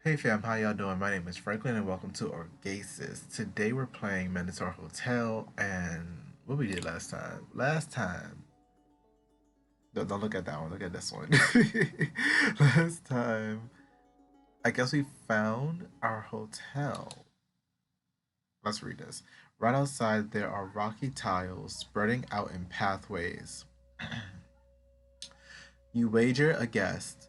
Hey fam, how y'all doing? My name is Franklin and welcome to Orgaysis. Today we're playing Minotaur Hotel and what we did last time. Don't look at that one, look at this one. Last time, I guess we found our hotel. Let's read this. Right outside there are rocky tiles spreading out in pathways. You wager a guess.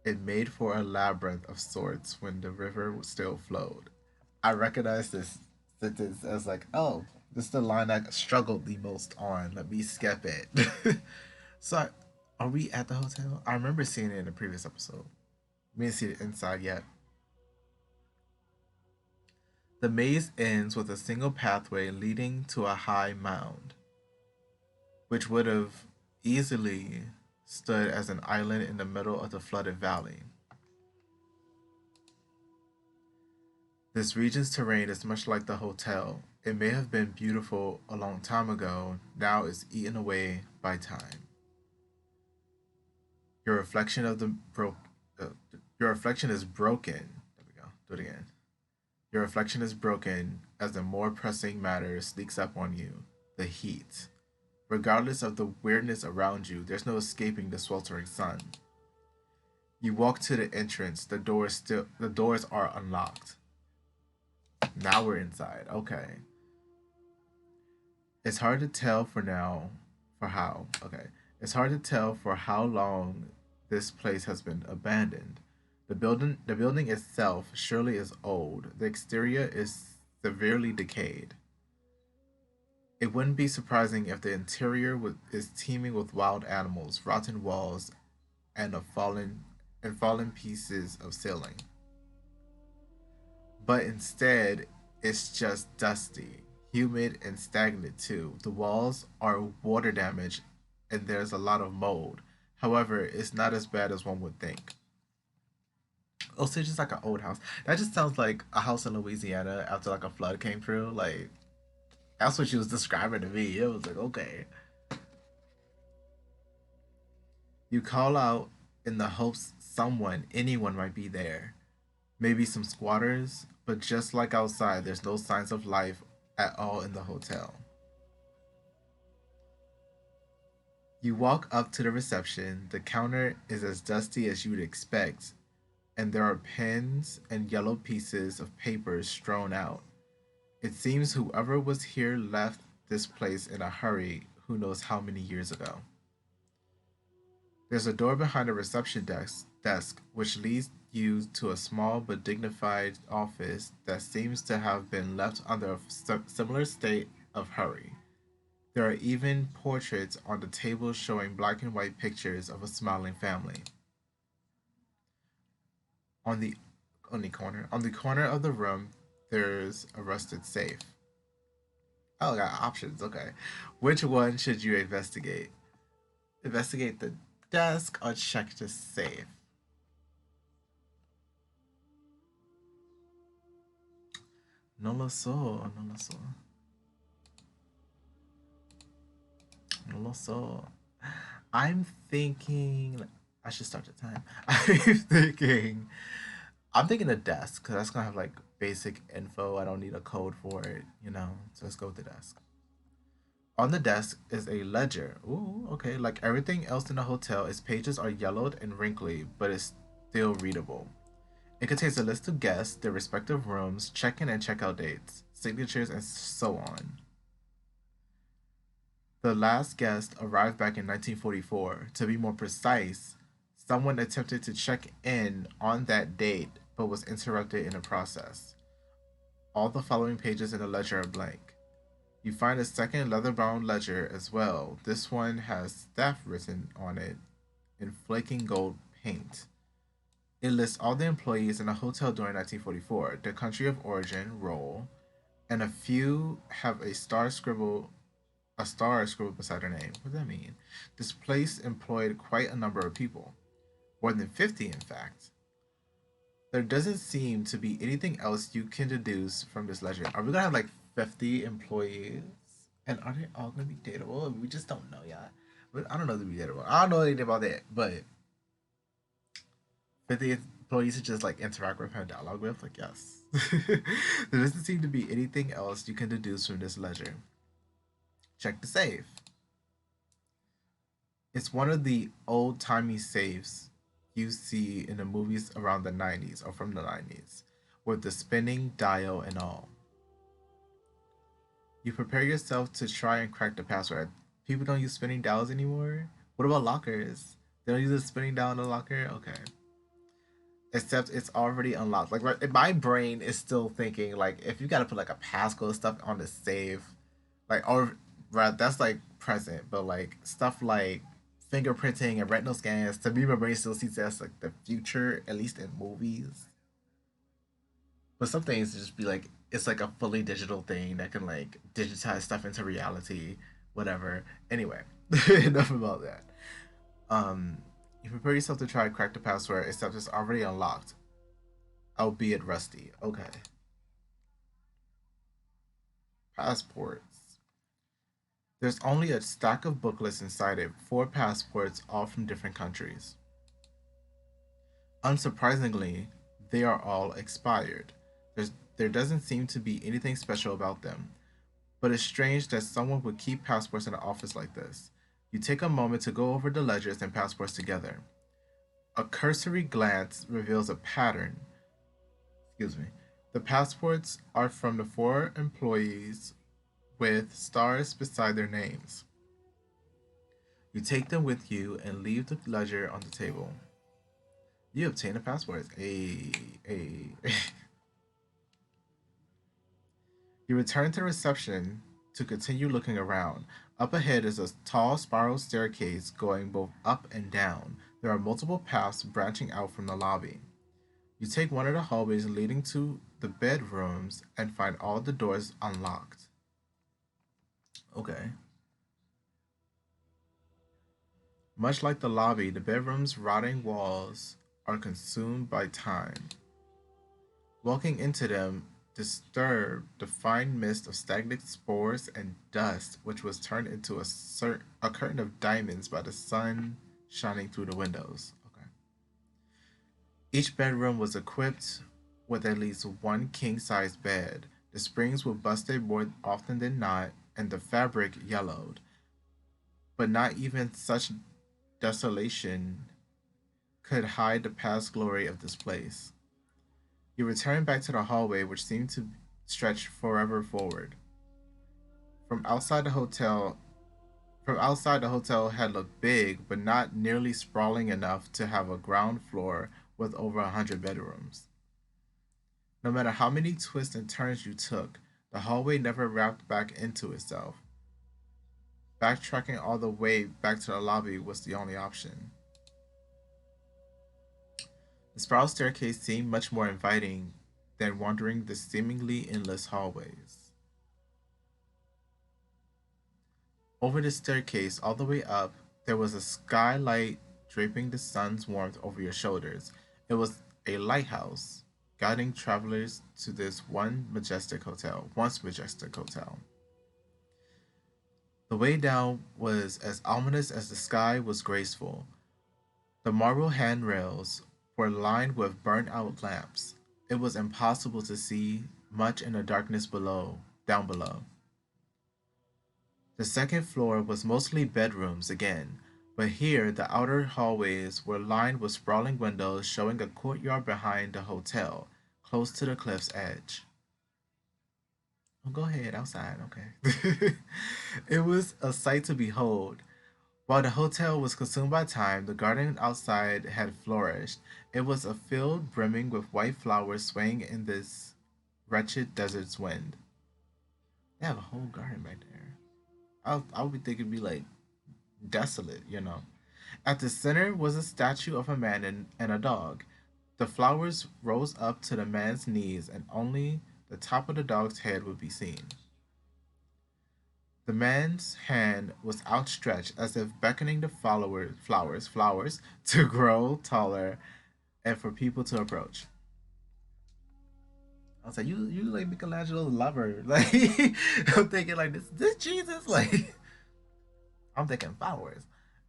It made for a labyrinth of sorts when the river still flowed. I recognize this sentence as like, oh, this is the line I struggled the most on. Let me skip it. So, are we at the hotel? I remember seeing it in the previous episode. We didn't see the inside yet. The maze ends with a single pathway leading to a high mound, which would have easily stood as an island in the middle of the flooded valley. This region's terrain is much like the hotel. It may have been beautiful a long time ago, now it's eaten away by time. Your reflection of the broke. Uh, your reflection is broken. There we go. Do it again. Your reflection is broken as the more pressing matter sneaks up on you. The heat. Regardless of the weirdness around you, there's no escaping the sweltering sun. You walk to the entrance. The doors are unlocked. Now we're inside. Okay. It's hard to tell for now for how. Okay. It's hard to tell for how long this place has been abandoned. The building itself surely is old. The exterior is severely decayed. It wouldn't be surprising if the interior is teeming with wild animals, rotten walls, and fallen pieces of ceiling. But instead, it's just dusty, humid, and stagnant too. The walls are water damaged and there's a lot of mold. However, it's not as bad as one would think. Oh, so it's just like an old house. That just sounds like a house in Louisiana after like a flood came through. Like that's what she was describing to me. It was like, okay. You call out in the hopes anyone might be there. Maybe some squatters, but just like outside, there's no signs of life at all in the hotel. You walk up to the reception. The counter is as dusty as you'd expect, and there are pens and yellow pieces of paper strewn out. It seems whoever was here left this place in a hurry, who knows how many years ago. There's a door behind the reception desk which leads you to a small but dignified office that seems to have been left under a similar state of hurry. There are even portraits on the table showing black and white pictures of a smiling family. On the on the corner of the room, there's a rusted safe. Oh, I got options. Okay, which one should you investigate? Investigate the desk or check the safe? No lo so, no lo so, no lo so. I'm thinking I should start the time. I'm thinking a desk because that's gonna have like basic info. I don't need a code for it, you know. So let's go with the desk. On the desk is a ledger. Ooh, okay. Like everything else in the hotel, its pages are yellowed and wrinkly, but it's still readable. It contains a list of guests, their respective rooms, check-in and check-out dates, signatures, and so on. The last guest arrived back in 1944. To be more precise, someone attempted to check in on that date but was interrupted in the process. All the following pages in the ledger are blank. You find a second leather-bound ledger as well. This one has staff written on it in flaking gold paint. It lists all the employees in the hotel during 1944, their country of origin, role, and a few have a star scribbled beside their name. What does that mean? This place employed quite a number of people, more than 50 in fact. There doesn't seem to be anything else you can deduce from this ledger. Are we gonna have like 50 employees? And are they all gonna be dateable? We just don't know yet. But I don't know if they'll be dateable. I don't know anything about that, but but the employees to just like interact with and dialogue with, like yes. There doesn't seem to be anything else you can deduce from this ledger. Check the safe. It's one of the old timey safes you see in the movies around the 90s or from the 90s, with the spinning dial and all. You prepare yourself to try and crack the password. People don't use spinning dials anymore. What about lockers? They don't use a spinning dial in the locker? Okay. Except it's already unlocked. Like my brain is still thinking like if you gotta put like a passcode stuff on the safe, like or right, that's like present, but like stuff like fingerprinting and retinal scans, to me my brain still sees that as like the future, at least in movies. But some things just be like it's like a fully digital thing that can like digitize stuff into reality, whatever. Anyway, enough about that. Um, you prepare yourself to try to crack the password, except it's already unlocked, albeit rusty. Okay. Passports. There's only a stack of booklets inside it, 4 passports, all from different countries. Unsurprisingly, they are all expired. There doesn't seem to be anything special about them, but it's strange that someone would keep passports in an office like this. You take a moment to go over the ledgers and passports together. A cursory glance reveals a pattern. Excuse me. The passports are from the 4 employees with stars beside their names. You take them with you and leave the ledger on the table. You obtain a passport. A. You return to the reception to continue looking around. Up ahead is a tall spiral staircase going both up and down. There are multiple paths branching out from the lobby. You take one of the hallways leading to the bedrooms and find all the doors unlocked. Okay. Much like the lobby, the bedroom's rotting walls are consumed by time. Walking into them disturbed the fine mist of stagnant spores and dust, which was turned into a curtain of diamonds by the sun shining through the windows. Okay. Each bedroom was equipped with at least one king-size bed. The springs were busted more often than not, and the fabric yellowed. But not even such desolation could hide the past glory of this place. You return back to the hallway, which seemed to stretch forever forward. From outside the hotel, from outside the hotel had looked big, but not nearly sprawling enough to have a ground floor with over 100 bedrooms. No matter how many twists and turns you took, the hallway never wrapped back into itself. Backtracking all the way back to the lobby was the only option. The spiral staircase seemed much more inviting than wandering the seemingly endless hallways. Over the staircase, all the way up, there was a skylight draping the sun's warmth over your shoulders. It was a lighthouse, guiding travelers to this once majestic hotel. The way down was as ominous as the sky was graceful. The marble handrails were lined with burnt out lamps. It was impossible to see much in the darkness down below. The second floor was mostly bedrooms again, but here the outer hallways were lined with sprawling windows showing a courtyard behind the hotel, close to the cliff's edge. Oh, go ahead, outside, okay. It was a sight to behold. While the hotel was consumed by time, the garden outside had flourished. It was a field brimming with white flowers swaying in this wretched desert's wind. They have a whole garden back there. I would be thinking it'd be like desolate. At the center was a statue of a man and a dog. The flowers rose up to the man's knees, and only the top of the dog's head would be seen. The man's hand was outstretched as if beckoning the flowers to grow taller and for people to approach. I was like, you like Michelangelo's lover. Like I'm thinking like this Jesus, like I'm thinking flowers.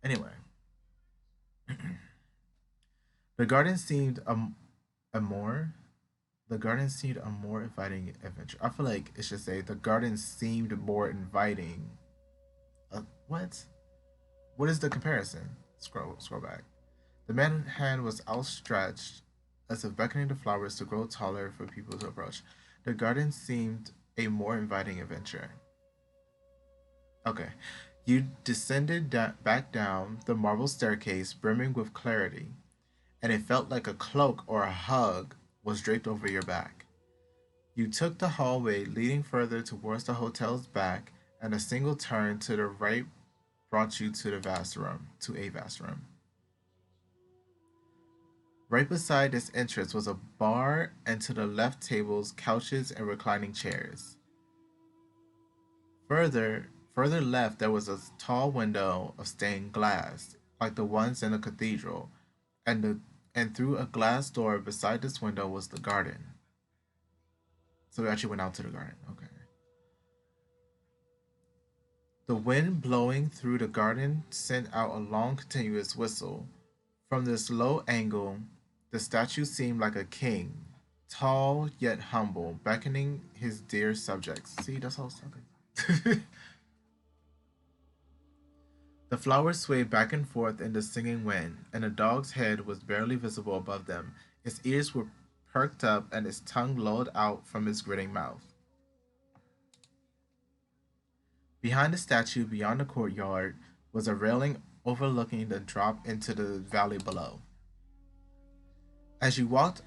Anyway. The garden seemed a more the garden seemed a more inviting adventure. I feel like it should say the garden seemed more inviting. What? What is the comparison? Scroll back. The man's hand was outstretched as if beckoning the flowers to grow taller for people to approach. The garden seemed a more inviting adventure. Okay. You descended back down the marble staircase brimming with clarity, and it felt like a cloak or a hug was draped over your back. You took the hallway leading further towards the hotel's back, and a single turn to the right brought you to a vast room. Right beside this entrance was a bar, and to the left tables, couches, and reclining chairs. Further left there was a tall window of stained glass, like the ones in a cathedral, and through a glass door beside this window was the garden. So we actually went out to the garden. Okay. The wind blowing through the garden sent out a long continuous whistle. From this low angle, the statue seemed like a king, tall yet humble, beckoning his dear subjects. See, that's all something. The flowers swayed back and forth in the singing wind, and the dog's head was barely visible above them. Its ears were perked up, and its tongue lolled out from its grinning mouth. Behind the statue, beyond the courtyard, was a railing overlooking the drop into the valley below. As you walked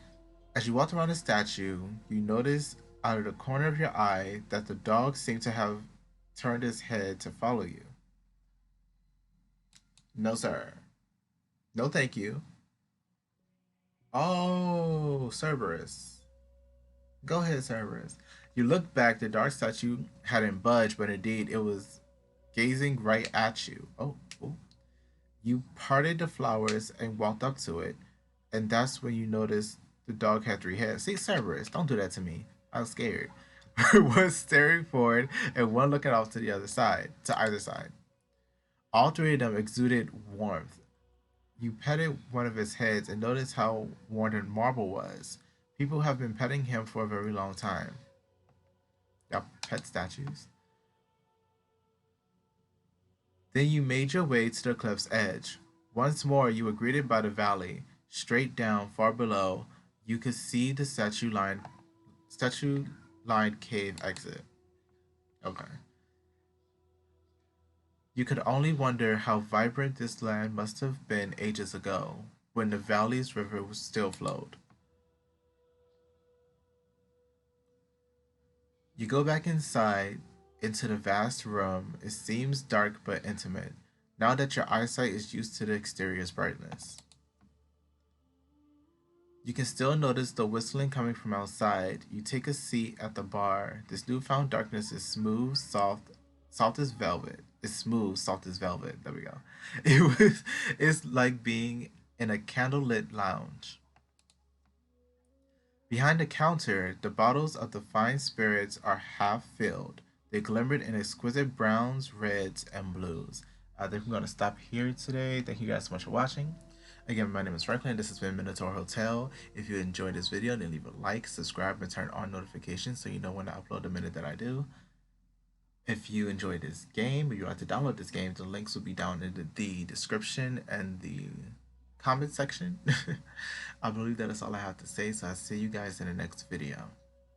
as you walked around the statue, you noticed out of the corner of your eye that the dog seemed to have turned his head to follow you. No, sir. No, thank you. Oh, Cerberus. Go ahead, Cerberus. You looked back, the dark statue hadn't budged, but indeed it was gazing right at you. Oh. You parted the flowers and walked up to it, and that's when you noticed the dog had three heads. See, Cerberus, don't do that to me. I'm scared. One staring forward and one looking off to the other side, to either side. All three of them exuded warmth. You petted one of his heads and noticed how worn the marble was. People have been petting him for a very long time. Y'all pet statues. Then you made your way to the cliff's edge. Once more, you were greeted by the valley. Straight down, far below, you could see the statue-lined cave exit. Okay. You could only wonder how vibrant this land must have been ages ago, when the valley's river still flowed. You go back inside, into the vast room. It seems dark but intimate, now that your eyesight is used to the exterior's brightness. You can still notice the whistling coming from outside. You take a seat at the bar. This newfound darkness is smooth, soft as velvet. It's smooth, soft as velvet. There we go. It's like being in a candlelit lounge. Behind the counter, the bottles of the fine spirits are half filled. They glimmered in exquisite browns, reds, and blues. I think I'm going to stop here today. Thank you guys so much for watching. Again, my name is Franklin. This has been Minotaur Hotel. If you enjoyed this video, then leave a like, subscribe, and turn on notifications so you know when I upload the minute that I do. If you enjoyed this game, or you like to download this game, the links will be down in the description and the comment section. I believe that is all I have to say, so I'll see you guys in the next video.